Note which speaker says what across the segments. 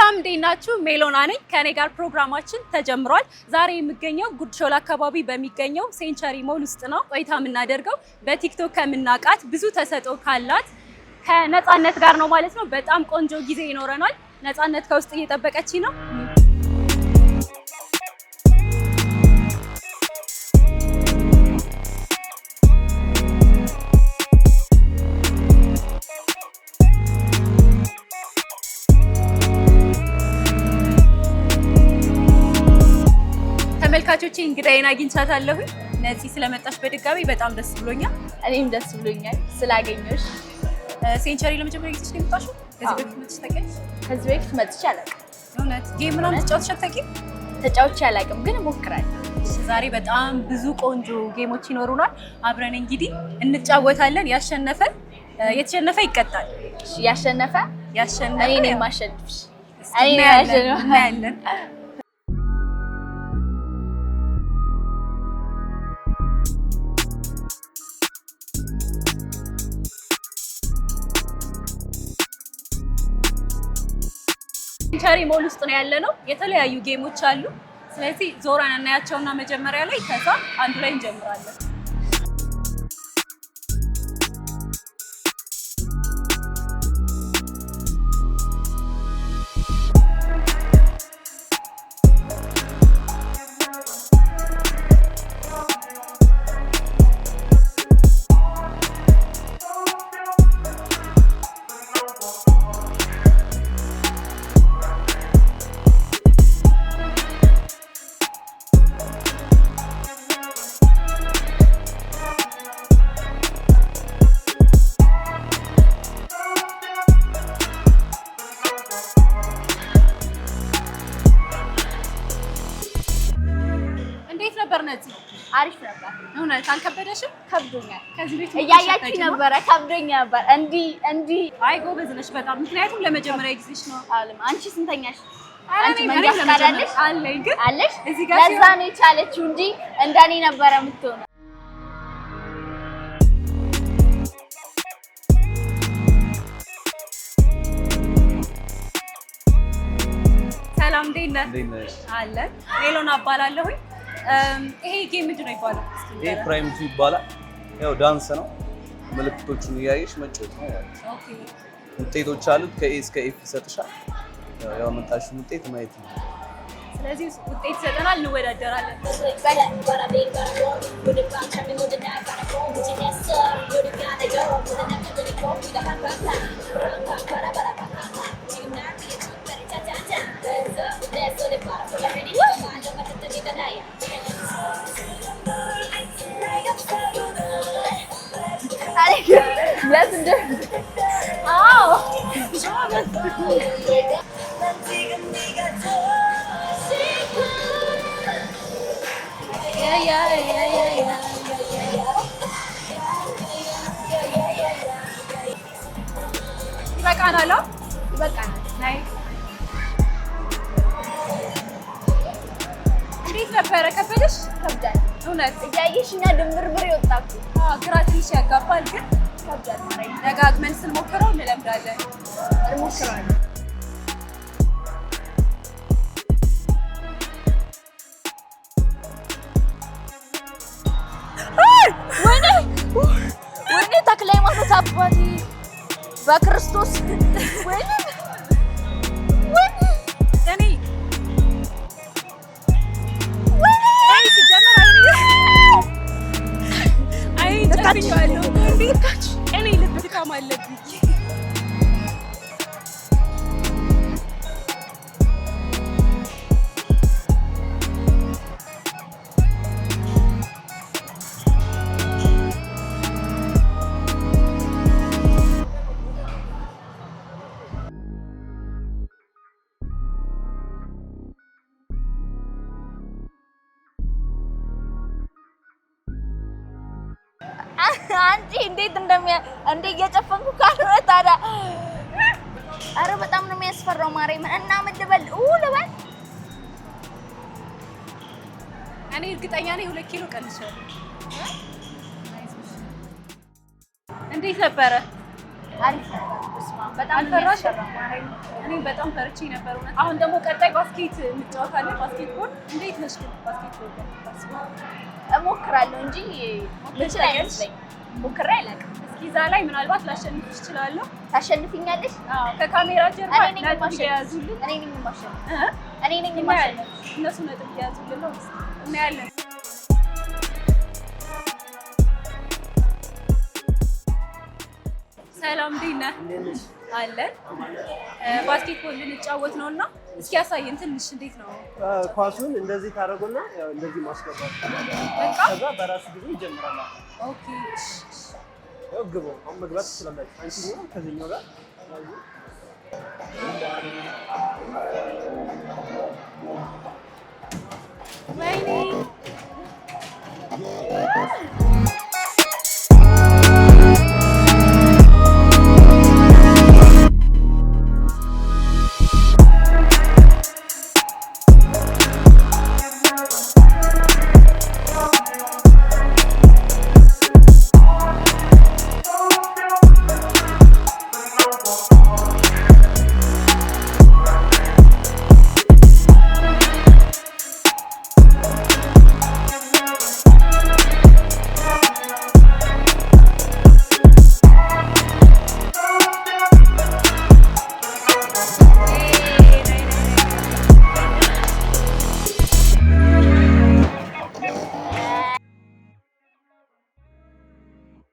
Speaker 1: ሰላም እንዴት ናችሁ? ሜሎና ነኝ። ከኔ ጋር ፕሮግራማችን ተጀምሯል። ዛሬ የምገኘው ጉርድ ሾላ አካባቢ በሚገኘው ሴንቸሪ ሞል ውስጥ ነው ቆይታ የምናደርገው። በቲክቶክ ከምናውቃት ብዙ ተሰጥኦ ካላት ከነፃነት ጋር ነው ማለት ነው። በጣም ቆንጆ ጊዜ ይኖረናል። ነፃነት ከውስጥ እየጠበቀችኝ ነው። ተመልካቾቼ እንግዳዬን አግኝቻታለሁ። ነፂ ስለመጣሽ በድጋሚ በጣም ደስ ብሎኛል።
Speaker 2: እኔም ደስ ብሎኛል ስላገኘሁሽ።
Speaker 1: ሴንቸሪ ለመጀመሪያ ጊዜ ነው የመጣሽው? ከዚህ በፊት መጥተሽ ታውቂያለሽ?
Speaker 2: ከዚህ በፊት መጥቼ አላውቅም።
Speaker 1: እውነት ጌም ምናምን ተጫውተሽ አታውቂም?
Speaker 2: ተጫውቼ አላውቅም፣ ግን እሞክራለሁ።
Speaker 1: ዛሬ በጣም ብዙ ቆንጆ ጌሞች ይኖሩናል። አብረን እንግዲህ እንጫወታለን። የተሸነፈ ይቀጣል።
Speaker 2: እሺ፣ ያሸነፈ እኔ ነኝ የማሸንፍሽ።
Speaker 1: እናያለን። ሴንቸሪ ሞል ውስጥ ነው ያለነው። የተለያዩ ጌሞች አሉ። ስለዚህ ዞረን እናያቸውና መጀመሪያ ላይ ከዛ አንዱ ላይ እንጀምራለን።
Speaker 2: አሪፍ ነበር።
Speaker 1: እውነት አልከበደሽም?
Speaker 2: ከብዶኛል።
Speaker 1: ከዚህ ቤት
Speaker 2: እያያችሁ ነበረ። ከብዶኝ ነበር። እንዲህ
Speaker 1: አይ ጎበዝ ነሽ በጣም። ምክንያቱም ለመጀመሪያ ጊዜሽ ነው።
Speaker 2: አንቺ ስንተኛሽ?
Speaker 1: አንቺ መንገድ አለሽ? አለኝ ግን
Speaker 2: አለሽ።
Speaker 1: እዚህ ጋር
Speaker 2: ለዛ ነው የቻለችው እንጂ እንደኔ ነበረ የምትሆነው።
Speaker 1: ሰላም እንዴት ነህ? አለን። ሜሎና እባላለሁኝ። ይሄ ጌም ምንድን ነው ይባላል?
Speaker 3: ይሄ ፕራይም ቱ ይባላል። ያው ዳንስ ነው። ምልክቶቹን እያየሽ መጫወት ነው ማለት ነው። ኦኬ። ውጤቶች አሉት። ከኤ እስከ ኤፍ ይሰጥሻል። ያው ያመጣሽውን ውጤት ማየት ነው።
Speaker 1: ስለዚህ ውጤት ይሰጠናል፣ እንወዳደራለን። ይበቃናል። እንዴት ነበረ? ከበደሽ?
Speaker 2: ከብዳል።
Speaker 1: እውነት
Speaker 2: እያየሽኛ ድምርምር ይወጣኩ።
Speaker 1: ግራ ትንሽ ያጋባል፣ ግን
Speaker 2: ከብዳል።
Speaker 1: ደጋግመን ስንሞክረው እንለምዳለን።
Speaker 2: እንሞክራለን። ወይኔ ተክለ ሃይማኖት አባቴ በክርስቶስ ወይኔ
Speaker 1: እኔ ልብ ድካም አለብኝ።
Speaker 2: አንቺ እንዴት እየጨፈንኩ ካልሆነ ታዲያ። ኧረ በጣም ነው የሚያስፈራው። ማርያም እና ምድበል ልበል።
Speaker 1: እኔ እርግጠኛ ነኝ 2 ኪሎ ቀንሻለሁ። እንዴት ነበረ?
Speaker 2: አሪፍ ነው። በጣም
Speaker 1: አልፈራሽም? እኔ በጣም ፈርቼ ነበር እውነት። አሁን ደግሞ ቀጣይ ባስኬት እንጫወታለን። ባስኬትቦል እንዴት ነሽ ግን? ባስኬትቦል
Speaker 2: እሞክራለሁ እንጂ ልችል አይመስለኝም። ሞክሬ አላውቅም።
Speaker 1: እስኪ እዛ ላይ ምናልባት ላሸንፍሽ እችላለሁ።
Speaker 2: ታሸንፊኛለሽ?
Speaker 1: አዎ፣ ከካሜራ ጀርባ
Speaker 2: እኔ ነኝ የማሸንፍ። እኔ ነኝ የማሸንፍ።
Speaker 1: እነሱ ነጥብ እየያዙልን ነው። እናያለን። ሰላም እንዴት ነህ? አለን። ባስኬትቦል ልንጫወት ነውና እስኪ ያሳየን ትንሽ እንዴት ነው?
Speaker 4: ኳሱን እንደዚህ ታደርጉና ያው እንደዚህ ማስገባት
Speaker 1: በቃ
Speaker 4: ከዛ በራሱ ጊዜ ይጀምራል።
Speaker 1: ኦኬ።
Speaker 4: ያው ግቡ። አሁን መግባት ትችላላችሁ። አንቺ ነው ከዚህኛው ጋር
Speaker 1: ወይኔ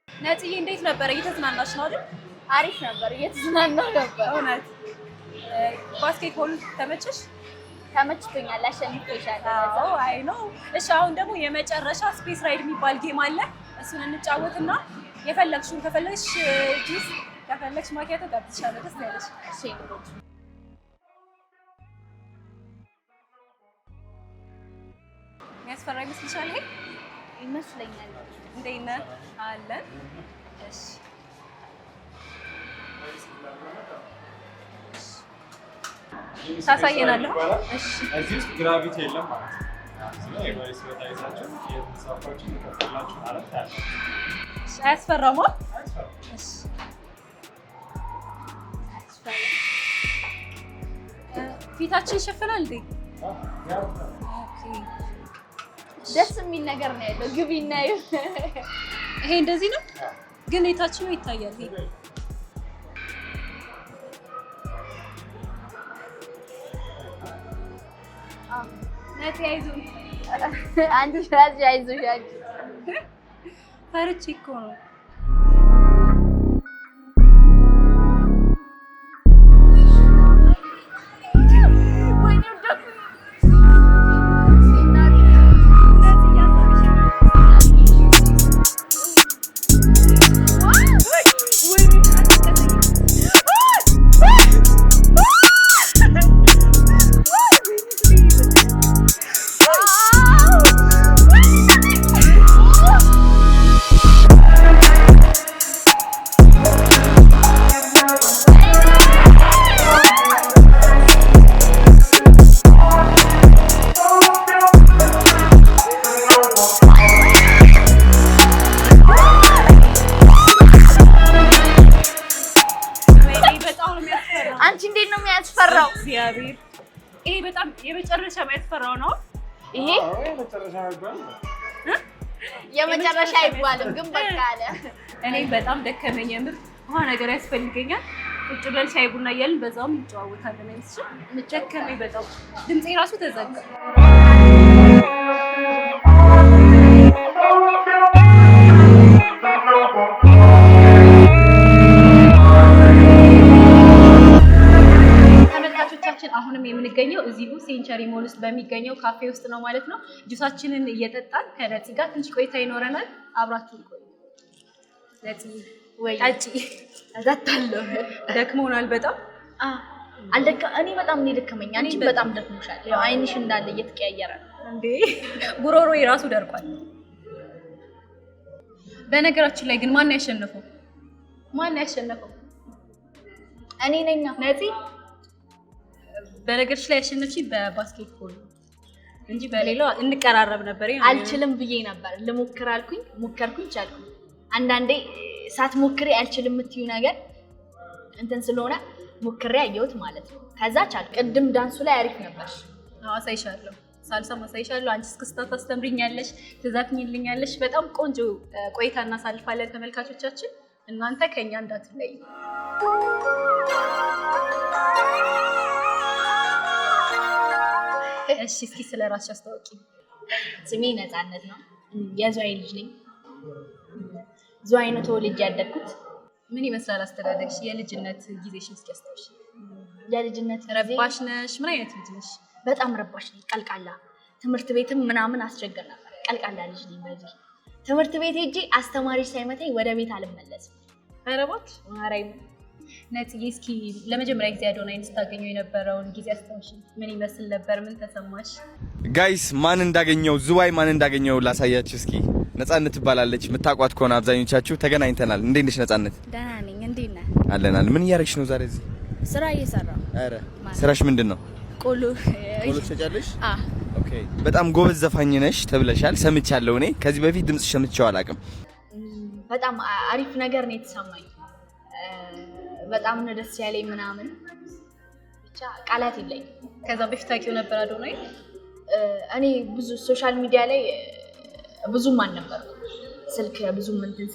Speaker 1: ነፂዬ እንዴት ነበር? እየተዝናናሽ ነው አይደል?
Speaker 2: አሪፍ ነበር፣ እየተዝናናሁ ነበር።
Speaker 1: እውነት ባስኬትቦል ተመቸሽ?
Speaker 2: ተመችቶኛል። አሸንፌሻለሁ።
Speaker 1: አዎ አይ ነው። እሺ አሁን ደግሞ የመጨረሻ ስፔስ ራይድ የሚባል ጌም አለ። እሱን እንጫወትና የፈለግሽውን ከፈለግሽ ጁስ ከፈለግሽ ማኪያቶ ጋብዝሻለሁ። ደስ ያለሽ?
Speaker 2: እሺ
Speaker 1: የሚያስፈራ ይመስልሻል? ይሄ
Speaker 2: ይመስለኛል።
Speaker 1: እንዴት ነህ? አለን። እሺ ታሳየናለህ? እሺ
Speaker 5: እዚህ ውስጥ ግራቪቲ የለም ማለት ነው። ስለዚህ የባይስ በታይዛችሁ የተሳፋችሁ ተከፈላችሁ ማለት ታዲያ
Speaker 1: እሺ አያስፈራም? እሺ ፊታችን ይሸፍናል እንዴ? ኦኬ
Speaker 2: ደስ የሚል ነገር ነው ያለው። ግቢ እናዩ።
Speaker 1: ይሄ እንደዚህ ነው ግን የታችኛው ይታያል። ይሄ ነፂ አይዞን።
Speaker 2: አንቺ ራስሽ አይዞሽ። አንቺ
Speaker 1: ፈርቼ እኮ ነው።
Speaker 2: አንቺ እንዴት ነው የሚያስፈራው?
Speaker 1: እግዚአብሔር ይሄ በጣም የመጨረሻ የሚያስፈራው ነው።
Speaker 2: ይሄ
Speaker 5: የመጨረሻ ይባል
Speaker 2: የመጨረሻ አይባልም ግን በቃ አለ።
Speaker 1: እኔ በጣም ደከመኝ። የምር ውሃ ነገር ያስፈልገኛል። ቁጭ ብለን ሻይ ቡና እያልን በዛውም እንጨዋወታለን። አይመስልሽም? ደከመኝ በጣም ድምፄ ራሱ ተዘጋ። አሁንም የምንገኘው እዚሁ ሴንቸሪ ሞል ውስጥ በሚገኘው ካፌ ውስጥ ነው ማለት ነው። ጁሳችንን እየጠጣን ከነፂ ጋር ትንሽ ቆይታ ይኖረናል። አብራችሁን ቆዩ። ነፂ ወይ አጪ አዛታለሁ። ደክሞናል በጣም
Speaker 2: እኔ በጣም ነው የደከመኝ። አንቺ በጣም ደክሞሻል። ያው አይንሽ እንዳለ እየተቀያየረ ነው
Speaker 1: እንዴ። ጉሮሮ የራሱ ደርቋል። በነገራችን ላይ ግን ማን ያሸነፈው?
Speaker 2: እኔ ነኝ
Speaker 1: ነፂ። በነገርሽ ላይ ያሸነፍሽ በባስኬትቦል እንጂ በሌላው እንቀራረብ ነበር።
Speaker 2: አልችልም ብዬ ነበር። ልሞክር አልኩኝ፣ ሞከርኩኝ፣ ቻልኩኝ። አንዳንዴ ሳትሞክሪ አልችልም የምትዩ ነገር እንትን ስለሆነ ሞክሬ አየሁት ማለት ነው። ከዛ ቻል ቅድም ዳንሱ ላይ አሪፍ ነበር።
Speaker 1: አሳይሻለሁ፣ ሳልሳ አሳይሻለሁ። አንቺ እስክስታ ታስተምሪኛለሽ፣ ትዘፍኝልኛለሽ። በጣም ቆንጆ ቆይታ እናሳልፋለን ተመልካቾቻችን። እናንተ ከኛ እንዳትለዩ። እሺ እስኪ ስለ ራስሽ አስተዋውቂ።
Speaker 2: ስሜ ነፃነት ነው። የዝዋይ ልጅ ነኝ። ዝዋይ ነው ተወልጄ ያደግኩት።
Speaker 1: ምን ይመስላል አስተዳደግሽ? የልጅነት ጊዜሽን እስኪ አስታውሽ።
Speaker 2: የልጅነት
Speaker 1: ረባሽ ነሽ? ምን አይነት ልጅ ነሽ?
Speaker 2: በጣም ረባሽ ነኝ። ቀልቃላ ትምህርት ቤትም ምናምን አስቸገር ነበር። ቀልቃላ ልጅ ነኝ። በዚህ ትምህርት ቤት ሄጄ አስተማሪ ሳይመታኝ ወደ ቤት አልመለስም።
Speaker 1: ኧረ እባክሽ ማርያም። ነጽዬ እስኪ ለመጀመሪያ ጊዜ አዶናይን ስታገኘው የነበረውን ጊዜ አስታውሽ። ምን ይመስል ነበር? ምን ተሰማሽ?
Speaker 6: ጋይስ ማን እንዳገኘው ዝዋይ ማን እንዳገኘው ላሳያችሁ እስኪ። ነፃነት ትባላለች። የምታውቋት ከሆነ አብዛኞቻችሁ ተገናኝተናል። እንዴት ነሽ ነፃነት?
Speaker 7: ደህና ነኝ። እንዴት ነህ?
Speaker 6: አለናል። ምን እያደረግሽ ነው ዛሬ እዚህ?
Speaker 7: ስራ እየሰራሁ።
Speaker 6: ኧረ ስራሽ ምንድን ነው?
Speaker 7: ቆሎ
Speaker 6: ትሸጫለሽ? ኦኬ። በጣም ጎበዝ ዘፋኝ ነሽ ተብለሻል፣ ሰምቻለሁ። እኔ ከዚህ በፊት ድምጽሽ ሰምቼው አላውቅም።
Speaker 2: በጣም አሪፍ ነገር ነው የተሰማኝ። በጣም ነው ደስ ያለኝ ምናምን ብቻ ቃላት የለኝም።
Speaker 1: ከዛ በፊት ታውቂው ነበር አዶናይ?
Speaker 2: እኔ ብዙ ሶሻል ሚዲያ ላይ ብዙም አልነበርኩም። ስልክ ብዙም እንትን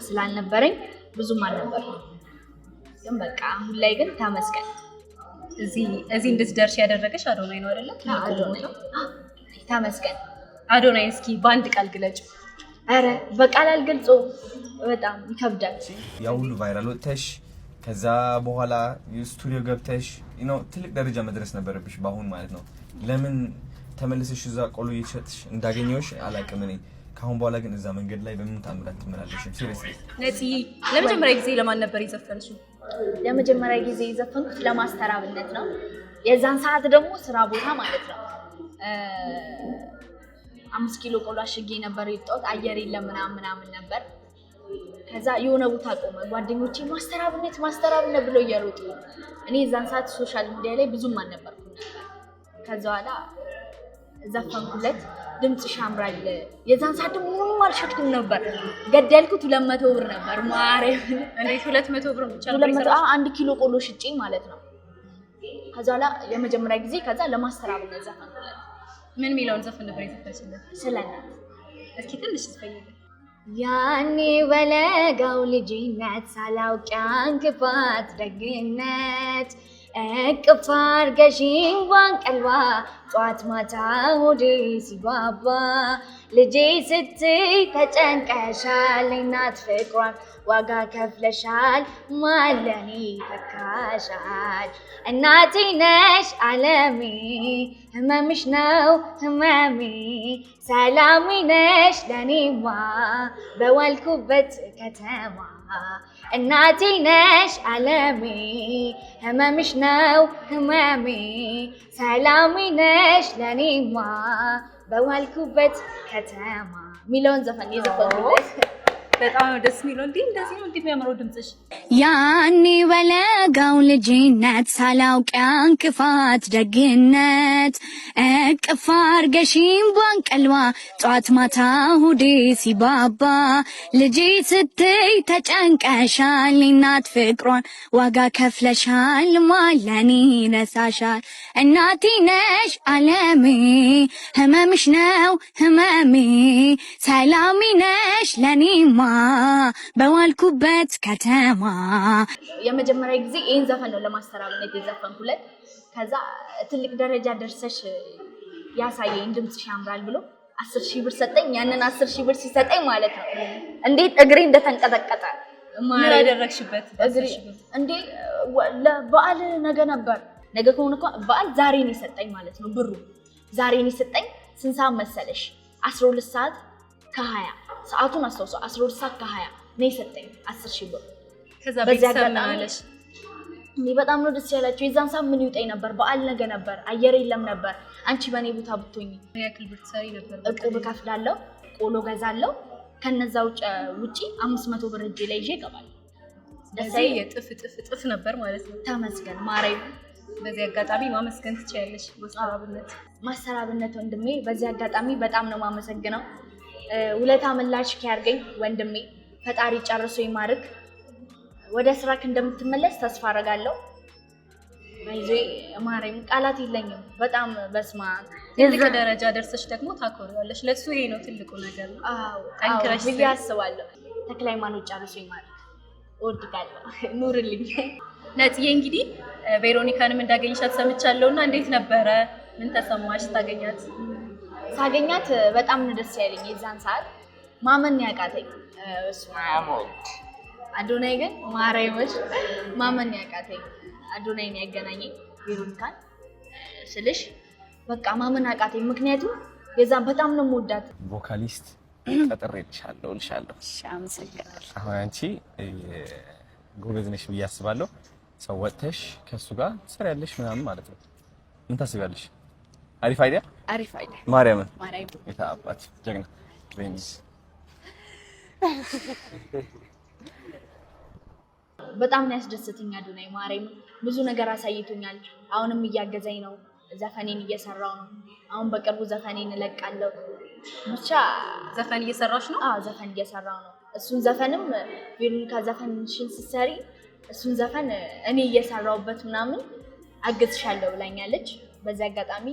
Speaker 2: ስላልነበረኝ ብዙም አልነበርኩም። ግን በቃ አሁን ላይ ግን ተመስገን
Speaker 1: እዚህ እንድትደርሽ ያደረገሽ አዶናይ ነው አይደለ?
Speaker 2: አዶናይ ተመስገን።
Speaker 1: አዶናይ እስኪ በአንድ ቃል ግለጭ።
Speaker 2: አረ በቃል አልገልጸውም፣ በጣም ይከብዳል።
Speaker 6: ያው ሁሉ ቫይራል ወጥተሽ ከዛ በኋላ ስቱዲዮ ገብተሽ ትልቅ ደረጃ መድረስ ነበረብሽ በአሁን ማለት ነው። ለምን ተመልሰሽ እዛ ቆሎ እየሸጥሽ እንዳገኘውሽ አላውቅም እኔ። ካሁን በኋላ ግን እዛ መንገድ ላይ በምን ታምራት ትመላለሽም? ሲሪየስሊ
Speaker 1: ነፂ ለመጀመሪያ ጊዜ ለማን ነበር የዘፈንሽው?
Speaker 2: ለመጀመሪያ ጊዜ የዘፈንኩት ለማስተር አብነት ነው። የዛን ሰዓት ደግሞ ስራ ቦታ ማለት ነው 5 ኪሎ ቆሎ አሽጌ ነበር የወጣሁት። አየር የለም ምናምን ነበር። ከዛ የሆነ ቦታ ቆመ። ጓደኞቼ ማስተር አብነት ብለው እየሮጡ፣ እኔ የዛን ሰዓት ሶሻል ሚዲያ ላይ ብዙም አልነበርኩም ነበር። ከዛ በኋላ ዘፈንኩለት። ድምጽሽ ያምራል። የዛን ሰዓት ደግሞ ምንም አልሸጥኩም ነበር። ገደልኩት 200 ብር ነበር። ማርያም
Speaker 1: እንዴት 200 ብር ብቻ ነበር?
Speaker 2: 1 ኪሎ ቆሎ ሽጬ ማለት ነው። ከዛ በኋላ የመጀመሪያ ጊዜ ከዛ ለማስተር አብነት ዘፈንኩለት።
Speaker 1: ምን ሚለውን ዘፈን ነበር የዘፈንሽለት?
Speaker 2: ስለናት
Speaker 1: እስኪ ትንሽ እስፈይኝ።
Speaker 2: ያኔ በለጋው ልጅነት ሳላውቅ አንክፋት ደግነት እቅፍ አድርገሽኝ ባንቀልባ ጧት ማታ ሆዴ ሲባባ ልጄ ስትይ ተጨንቀሻል እናት ፍቅሯን ዋጋ ከፍለሻል ማለኔ ተካሻል እናቴ ነሽ ዓለሜ ህመምሽ ነው ህመሜ ሰላሜ ነሽ ለኔማ በዋልኩበት ከተማ እናቴ ነሽ ዓለሜ ህመምሽ ነው ህመሜ ሰላሜ ነሽ ለኔማ በዋልኩበት ከተማ ሚለውን ዘፈን የዘፈንኩለት።
Speaker 1: በጣም ደስ የሚለው እንደዚህ ነው የሚያምረው ድምጽሽ።
Speaker 7: ያኔ በለጋው ልጅነት ሳላውቅ አንክፋት ደግነት እቅፍ አድርገሽኝ ባንቀልባ ጧት ማታ ሆዴ ሲባባ ልጄ ስትይ ተጨንቀሻል እናት ፍቅሯን ዋጋ ከፍለሻል ማለኔ ረሳሻል እናቴ ነሽ ዓለሜ ህመምሽ ነው ህመሜ ሰላሜ ነሽ ለኔማ በዋልኩበት ከተማ።
Speaker 2: የመጀመሪያ ጊዜ ይሄን ዘፈን ነው ለማስተር አብነት የዘፈንኩለት። ከዛ ትልቅ ደረጃ ደርሰሽ ያሳየኝ ድምጽሽ ያምራል ብሎ 10,000 ብር ሰጠኝ። ያንን 10,000 ብር ሲሰጠኝ ማለት ነው እንዴት እግሬ እንደተንቀጠቀጠ።
Speaker 1: ምን ያደረግሽበት?
Speaker 2: እንዴ ለበዓል ነገ ነበር። ነገ ከሆነ እኮ በዓል ዛሬ ነው የሰጠኝ ማለት ነው። ብሩ ዛሬ ነው የሰጠኝ። ስንት ሰዓት መሰለሽ? 12 ሰዓት ከ20 ሰዓቱን አስተውሶ 12 ሰዓት ከ20 ነው የሰጠኝ 10,000 ብር።
Speaker 1: ከዛ ቤተሰብ ምን አለሽ?
Speaker 2: እኔ በጣም ነው ደስ ያላችሁ። የዛን ሰዓት ምን ይውጣኝ ነበር? በዓል ነገ ነበር፣ አየር የለም ነበር። አንቺ በኔ ቦታ ብትሆኚ
Speaker 1: ምን ያክል ብር ትሰሪ ነበር?
Speaker 2: እቁብ እከፍላለሁ፣ ቆሎ ገዛለሁ። ከነዛ ውጪ 500 ብር እጄ ላይ ይዤ እገባለሁ።
Speaker 1: ደሳይ የጥፍ ነበር ማለት ነው።
Speaker 2: ተመስገን ማርያም።
Speaker 1: በዚህ አጋጣሚ ማመስገን ትችያለሽ ማስተር አብነት ወንድሜ። በዚህ አጋጣሚ በጣም ነው ማመሰግነው። ውለታ ምላሽ ያርገኝ ወንድሜ። ፈጣሪ ጨርሶ ይማርክ።
Speaker 2: ወደ ስራክ እንደምትመለስ ተስፋ አደርጋለሁ። አይዞ ማርያም ቃላት የለኝም። በጣም በስማ
Speaker 1: ትልቅ ደረጃ ደርሰሽ ደግሞ ታኮሪዋለሽ። ለሱ ይሄ ነው ትልቁ ነገር ነው። ጠንክረሽ
Speaker 2: ብዬ አስባለሁ። ተክለ ሃይማኖት ጨርሶኝ ማለት እወድቃለሁ። ኑርልኝ።
Speaker 1: ነጽዬ እንግዲህ ቬሮኒካንም እንዳገኘሻት ሰምቻለሁና እንዴት ነበረ? ምን ተሰማሽ ታገኛት?
Speaker 2: ሳገኛት በጣም ነው ደስ ያለኝ። የዛን ሰዓት ማመን ያቃተኝ አዶናይ ግን ማርያምሽ ማመን ያቃተኝ አዶናይን ያገናኘኝ ቬሮኒካን ስልሽ በቃ ማመን አቃተኝ። ምክንያቱም የዛን በጣም ነው የምወዳት
Speaker 6: ቮካሊስት ቀጥሬልሻለሁ እልሻለሁ።
Speaker 1: አመሰግናለሁ።
Speaker 6: አሁን አንቺ ጎበዝ ነሽ ብዬ አስባለሁ። ሰው ወጥተሽ ከሱ ጋር ትሰሪያለሽ ምናምን ማለት ነው። ምን ታስቢያለሽ? አሪፍ አይዲያ ማርያምን የታባት ጀግና ቬኒስ
Speaker 2: በጣም ነው ያስደስተኝ አዶናይ ማርያም ብዙ ነገር አሳይቶኛል። አሁንም እያገዘኝ ነው። ዘፈኔን እየሰራው ነው። አሁን በቅርቡ ዘፈኔን እለቃለሁ። ብቻ
Speaker 1: ዘፈን እየሰራሽ ነው?
Speaker 2: አዎ ዘፈን እየሰራው ነው። እሱን ዘፈንም ቬሮኒካ ዘፈንሽን ስትሰሪ እሱን ዘፈን እኔ እየሰራውበት ምናምን አግዝሻለሁ ብላኛለች። በዚህ አጋጣሚ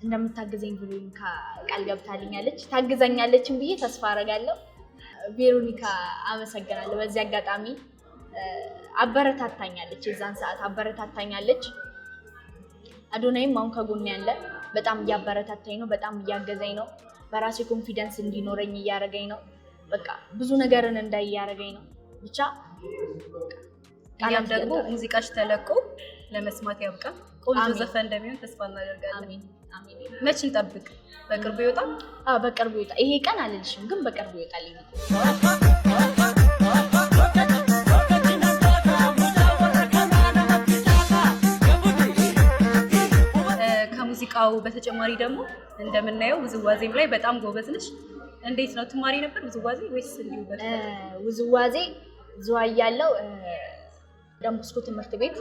Speaker 2: እንደምታግዘኝ ቬሮኒካ ቃል ገብታልኛለች። ታግዘኛለችም ብዬ ተስፋ አደርጋለሁ። ቬሮኒካ አመሰግናለሁ። በዚህ አጋጣሚ አበረታታኛለች። የዛን ሰዓት አበረታታኛለች። አዶናይም አሁን ከጎኔ ያለ በጣም እያበረታታኝ ነው። በጣም እያገዘኝ ነው። በራሴ ኮንፊደንስ እንዲኖረኝ እያደረገኝ ነው። በቃ ብዙ ነገርን እንዳይ እያደረገኝ ነው። ብቻ
Speaker 1: ቃላም ደግሞ ሙዚቃሽ ተለቆ ለመስማት ያብቃል። ቆንጆ ዘፈን እንደሚሆን ተስፋ እናደርጋለን።
Speaker 2: አሜን።
Speaker 1: መቼ እንጠብቅ? በቅርቡ ይወጣል?
Speaker 2: አዎ በቅርቡ ይወጣል። ይሄ ቀን አልልሽም ግን በቅርቡ ይወጣል።
Speaker 1: ከሙዚቃው በተጨማሪ ደግሞ እንደምናየው ውዝዋዜም ላይ በጣም ጎበዝ ነሽ። እንዴት ነው ትማሪ ነበር ውዝዋዜ ወይስ እንዲሁ?
Speaker 2: ውዝዋዜ ዝዋይ ያለው ደምቦስኮ ትምህርት ቤት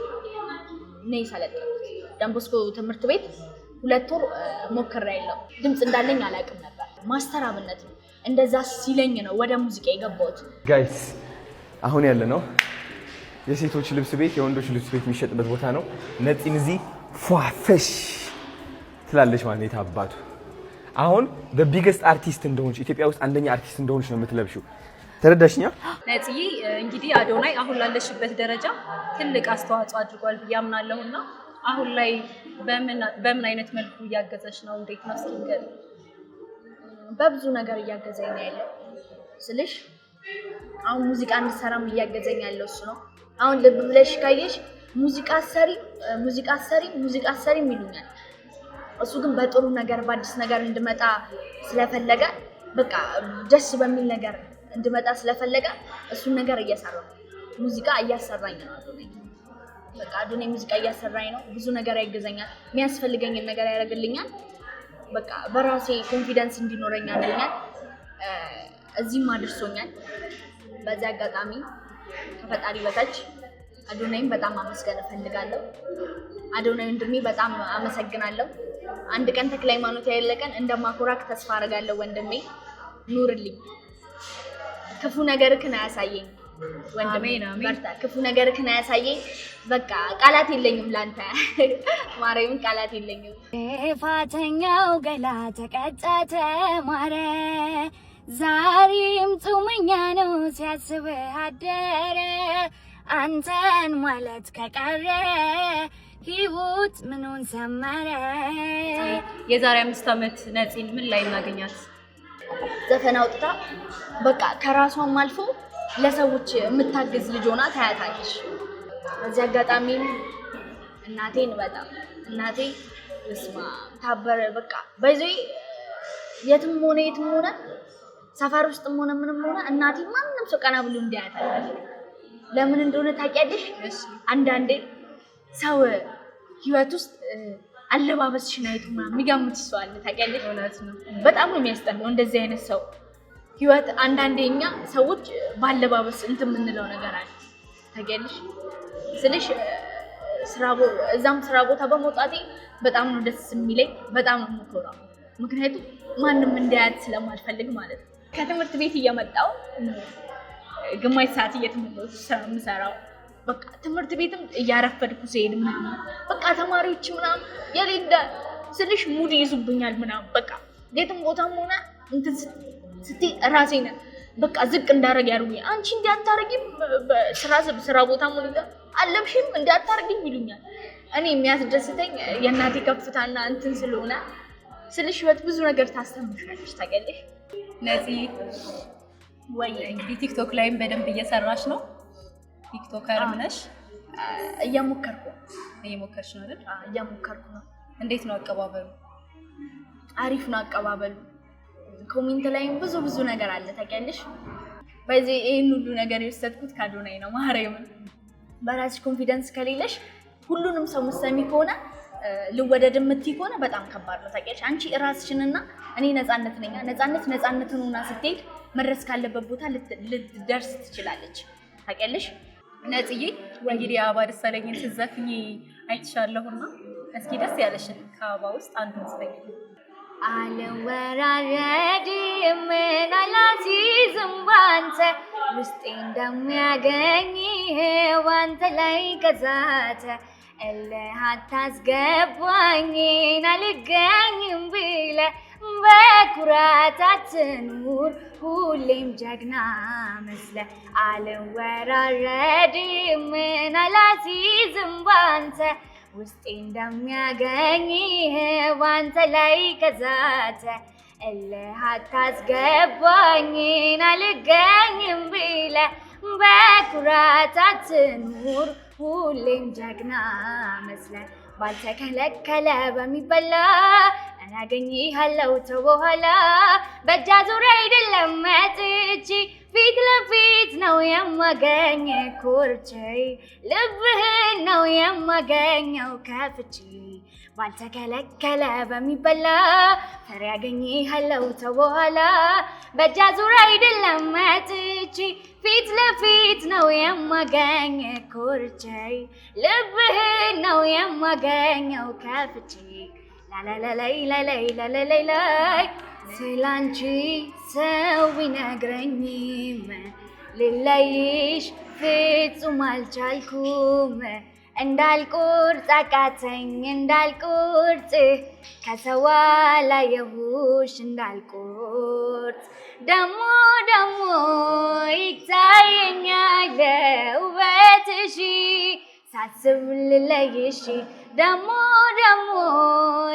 Speaker 2: ነኝ ሰለጠንኩት። ደምቦስኮ ትምህርት ቤት 2 ወር ሞክሬያለሁ። ድምጽ እንዳለኝ አላውቅም ነበር። ማስተር አብነት ነው እንደዛ ሲለኝ ነው ወደ ሙዚቃ የገባሁት።
Speaker 6: ጋይስ አሁን ያለ ነው የሴቶች ልብስ ቤት የወንዶች ልብስ ቤት የሚሸጥበት ቦታ ነው። ነፂን እዚህ ፏፈሽ ትላለች ማለት የታባቱ አሁን በቢገስት አርቲስት እንደሆንሽ ኢትዮጵያ ውስጥ አንደኛ አርቲስት እንደሆንሽ ነው የምትለብሺው። ተረዳሽኛ?
Speaker 1: ነፂ እንግዲህ አዶናይ አሁን ላለሽበት ደረጃ ትልቅ አስተዋጽኦ አድርጓል ብዬ አምናለሁና አሁን ላይ በምን አይነት መልኩ እያገዘሽ ነው? እንዴት ነው እስኪንገር?
Speaker 2: በብዙ ነገር እያገዘኝ ነው ያለው ስልሽ አሁን ሙዚቃ እንድሰራም እያገዘኝ ያለው እሱ ነው። አሁን ልብ ብለሽ ካየሽ ሙዚቃ ሰሪ ይሉኛል። እሱ ግን በጥሩ ነገር በአዲስ ነገር እንድመጣ ስለፈለገ በቃ ደስ በሚል ነገር እንድመጣ ስለፈለገ እሱን ነገር እየሰራው ሙዚቃ እያሰራኝ ነው አዶናይ። በቃ አዶናይ ሙዚቃ እያሰራኝ ነው። ብዙ ነገር ያገዘኛል። የሚያስፈልገኝን ነገር ያደርግልኛል። በቃ በራሴ ኮንፊደንስ እንዲኖረኝ አድርጎኛል። እዚህም አድርሶኛል። በዛ አጋጣሚ ከፈጣሪ በታች አዶናይን በጣም አመስገን እፈልጋለሁ። አዶናይ ወንድሜ በጣም አመሰግናለሁ። አንድ ቀን ተክለ ሃይማኖት ያለቀን እንደማኮራክ ተስፋ አደርጋለሁ። ወንድሜ ኑርልኝ። ክፉ ነገርክን አያሳየኝ ወንድሜ ነው። በርታ። ክፉ ነገርክን አያሳየኝ። በቃ ቃላት የለኝም ላንተ ማርያምን ቃላት የለኝም።
Speaker 7: ፋተኛው ገላ ተቀጣ ተማረ ዛሬም ጾመኛ ነው ሲያስብ አደረ አንተን ማለት ከቀረ ህይወት ምኑን ሰመረ።
Speaker 1: የዛሬ 5 ዓመት ነፂን ምን ላይ እናገኛት?
Speaker 2: ዘፈን አውጥታ በቃ ከራሷም አልፎ ለሰዎች የምታግዝ ልጅ ሆና ታያታለሽ። በዚህ አጋጣሚ እናቴን በጣም እናቴ እስማ ታበረ በቃ በዚህ የትም ሆነ ሰፈር ውስጥም ሆነ ምንም ሆነ እናቴ ማንንም ሰው ቀና ብሎ እንዲያያታል። ለምን እንደሆነ ታውቂያለሽ? አንዳንዴ ሰው ህይወት ውስጥ አለባበስሽን አይቶ የሚገምት ሰው አለ። ታውቂያለሽ? እውነት ነው። በጣም ነው የሚያስጠላው እንደዚህ አይነት ሰው ህይወት። አንዳንዴ እኛ ሰዎች ባለባበስ እንትን የምንለው ነገር አለ። ታውቂያለሽ ስልሽ እዛም ስራ ቦታ በመውጣቴ በጣም ነው ደስ የሚለኝ። በጣም ነው የምኮራው። ምክንያቱም ማንም እንዳያት ስለማልፈልግ ማለት ነው። ከትምህርት ቤት እየመጣው ግማሽ ሰዓት እየተመለስኩ ስራ የምሰራው በቃ ትምህርት ቤትም እያረፈድኩ ሲሄድ ምናምን በቃ ተማሪዎች ምናምን የሌለ ስልሽ ሙድ ይዙብኛል ምናምን በቃ የትም ቦታም ሆነ እንትን ስትይ ራሴን በቃ ዝቅ እንዳረግ ያርጉኛል። አንቺ እንዲያታረጊም ስራ ቦታ ሙሉ አለብሽም እንዲያታረጊም ይሉኛል። እኔ የሚያስደስተኝ የእናቴ ከፍታና እንትን ስለሆነ ስልሽ ብዙ ነገር ታስተምርሻለሽ ታውቂያለሽ።
Speaker 1: ነፂ ወይ እንግዲህ ቲክቶክ ላይም በደንብ እየሰራሽ ነው። ቲክቶከርም ነሽ? እየሞከርሽ ነው አይደል?
Speaker 2: እየሞከርኩ ነው።
Speaker 1: እንዴት ነው አቀባበሉ?
Speaker 2: አሪፍ ነው አቀባበሉ። ኮሜንት ላይም ብዙ ነገር አለ ታውቂያለሽ። በዚህ ይሄን ሁሉ ነገር የወሰድኩት ከአዶናይ ነው። ማርያምን በራስሽ ኮንፊደንስ ከሌለሽ ሁሉንም ሰው መሰሚ ከሆነ ልወደድ የምትይ ከሆነ በጣም ከባድ ነው ታውቂያለሽ። አንቺ ራስሽንና እኔ ነፃነት ነኝ ነፃነትን ሆና ስትሄድ መድረስ ካለበት ቦታ ልትደርስ ትችላለች ታውቂያለሽ። ነፂዬ እንግዲህ አበባ ደሳለኝን ስትዘፍኚ አይቻለሁና እስኪ ደስ ያለሽን ከአበባ ውስጥ አንዱን ዘፈኝ።
Speaker 7: አልወራረድም አላሲዝም ባንተ ውስጤ እንደሚያገኝ ባንተ ላይ ገዛተ እልህ አታስገባኝ አልገኝም ብለህ በኩራት አትኑር ሁሌም ጀግና መስለህ። አልወራረድም አላሲዝም ባንተ ውስጤ እንደሚያገኝ ባንተ ላይ ገዛተ እልህ አታስገባኝ አልገኝም ብለህ በኩራት አትኑር ሁሌም ጀግና መስለህ። ባልተከለከለ በሚበላ እናገኝሃለሁ ተበኋላ በእጅ አዙር አይደለም መጥቼ ፊት ለፊት ነው የማገኝ ኮርቼ ልብህን ነው የማገኘው ከፍቼ ባልተከለከለ በሚበላ ፈሪ ያገኝሃለሁ ተበኋላ በእጅ አዙር አይደለም መጥቼ ፊት ለፊት ነው የማገኝ ኮርቼ ልብህን ነው የማገኘው ከፍቼ ላላላላላላላላላይ ስላንቺ ሰው ቢነግረኝም ልለይሽ ፍጹም አልቻልኩም። እንዳልቆርጥ አቃተኝ እንዳልቆርጥ ከሰው አላየሁሽ እንዳልቆርጥ ደሞ ይታየኛል ውበትሽ ሳስብ ልለይሽ ደሞ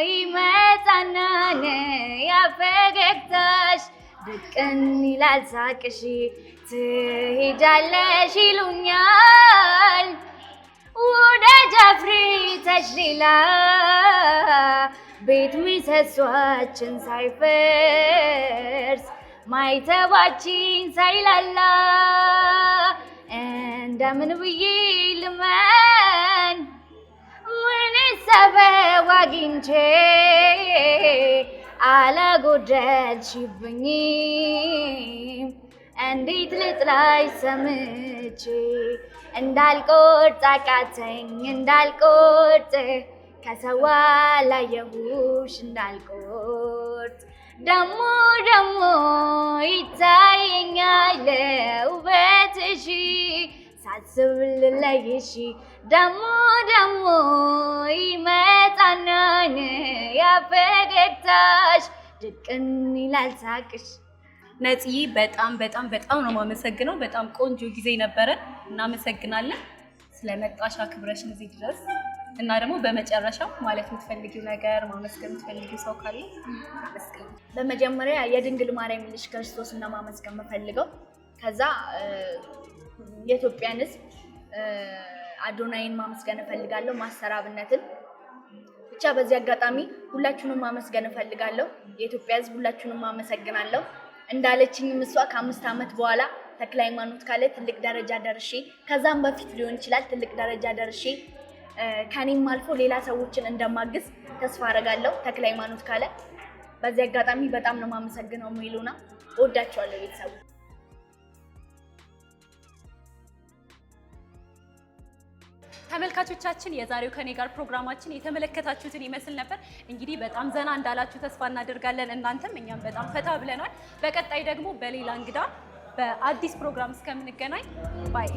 Speaker 7: ይመጣና ያፈገግታሽ ድቅን ይላል ሳቅሽ ትሄጃለሽ ይሉኛል ወደ ጀፍሪተሽ ሌላ ቤት ምሰሷችን ሳይፈርስ ማይተባችን ሳይላላ እንደምን ብዬ ልመን ምን ሰበብ አግኝቼ አላጎደልሽብኝም እንዴት ልጥላሽ ሰምቼ እንዳልቆርጥ አቃተኝ እንዳልቆርጥ ከሰው አላየሁሽ እንዳልቆርጥ ደሞ ይታየኛል ውበትሽ ሳስብ ልለይሽ ደሞ ይመጣና ያፈገግታሽ ድቅን ይላል ሳቅሽ።
Speaker 1: ነፂ በጣም ነው የማመሰግነው። በጣም ቆንጆ ጊዜ ነበረ። እናመሰግናለን ስለመጣሽ አክብረሽን እዚህ ድረስ እና ደግሞ በመጨረሻ ማለት የምትፈልጊው ነገር ማመስገን የምትፈልጊው ሰው ካለ አመስግኝ።
Speaker 2: በመጀመሪያ የድንግል ማርያም ልጅ ክርስቶስ እና ማመስገን የምፈልገው ከዛ የኢትዮጵያን ሕዝብ አዶናይን ማመስገን እፈልጋለሁ። ማስተር አብነትን ብቻ በዚህ አጋጣሚ ሁላችሁንም ማመስገን እፈልጋለሁ። የኢትዮጵያ ሕዝብ ሁላችሁንም ማመሰግናለሁ። እንዳለችኝ እሷ ከ5 ዓመት በኋላ ተክለ ሃይማኖት ካለ ትልቅ ደረጃ ደርሼ ከዛም በፊት ሊሆን ይችላል ትልቅ ደረጃ ደርሼ ከኔም አልፎ ሌላ ሰዎችን እንደማግዝ ተስፋ አደርጋለሁ። ተክለ ሃይማኖት ካለ በዚህ አጋጣሚ በጣም ነው ማመሰግነው። ሜሉና ወዳችኋለሁ ቤተሰቡ።
Speaker 1: ተመልካቾቻችን የዛሬው ከኔ ጋር ፕሮግራማችን የተመለከታችሁትን ይመስል ነበር። እንግዲህ በጣም ዘና እንዳላችሁ ተስፋ እናደርጋለን። እናንተም እኛም በጣም ፈታ ብለናል። በቀጣይ ደግሞ በሌላ እንግዳ በአዲስ ፕሮግራም እስከምንገናኝ ባይ